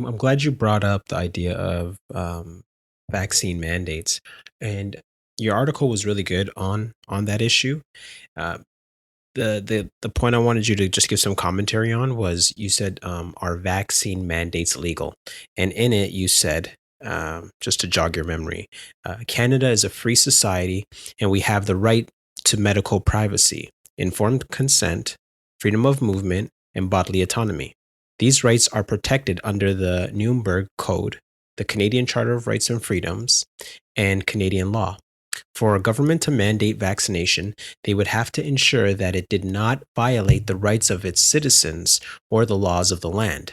I'm glad you brought up the idea of vaccine mandates, and your article was really good on that issue. Uh, the point I wanted you to just give some commentary on was you said, are vaccine mandates legal? And in it, you said, just to jog your memory, Canada is a free society, and we have the right to medical privacy, informed consent, freedom of movement, and bodily autonomy. These rights are protected under the Nuremberg Code, the Canadian Charter of Rights and Freedoms, and Canadian law. For a government to mandate vaccination, they would have to ensure that it did not violate the rights of its citizens or the laws of the land.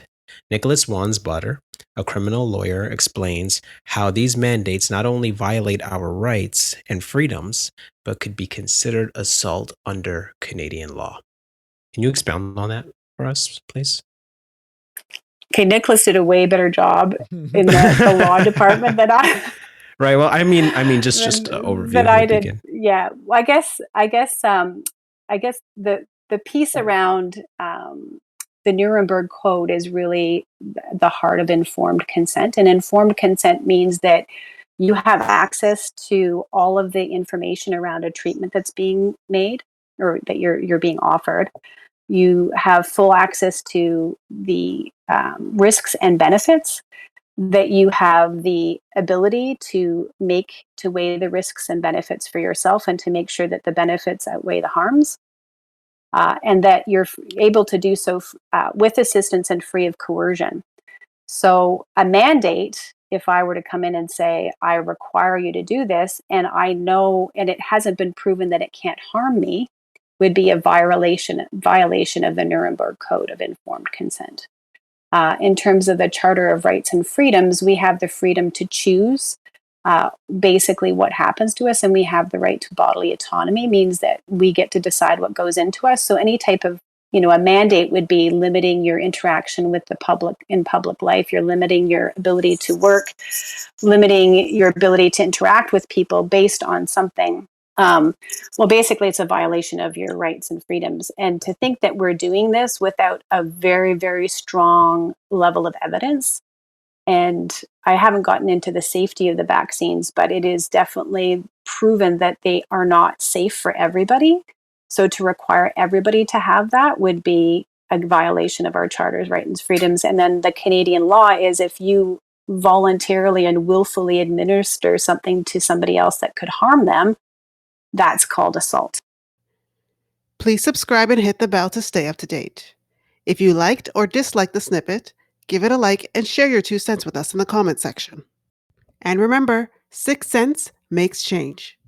Nicholas Wansbutter, a criminal lawyer, explains how these mandates not only violate our rights and freedoms, but could be considered assault under Canadian law. Can you expound on that for us, please? Okay, Nicholas did a way better job in the law department than I Right. Well, just an than overview I would be did. good. Yeah. Well, I guess the piece around the Nuremberg Code is really the heart of informed consent. And informed consent means that you have access to all of the information around a treatment that's being made or that you're being offered. You have full access to the risks and benefits, that you have the ability to weigh the risks and benefits for yourself and to make sure that the benefits outweigh the harms, and that you're able to do so with assistance and free of coercion. So a mandate, if I were to come in and say, I require you to do this, and I know, and it hasn't been proven that it can't harm me, would be a violation of the Nuremberg Code of Informed Consent. In terms of the Charter of Rights and Freedoms, we have the freedom to choose basically what happens to us, and we have the right to bodily autonomy, means that we get to decide what goes into us. So any type of, a mandate would be limiting your interaction with the public in public life. You're limiting your ability to work, limiting your ability to interact with people based on something. Well, basically, it's a violation of your rights and freedoms. And to think that we're doing this without a very, very strong level of evidence. And I haven't gotten into the safety of the vaccines, but it is definitely proven that they are not safe for everybody. So to require everybody to have that would be a violation of our charter's rights and freedoms. And then the Canadian law is, if you voluntarily and willfully administer something to somebody else that could harm them, that's called assault. Please subscribe and hit the bell to stay up to date. If you liked or disliked the snippet, give it a like and share your 2 cents with us in the comment section. And remember, 6 cents makes change.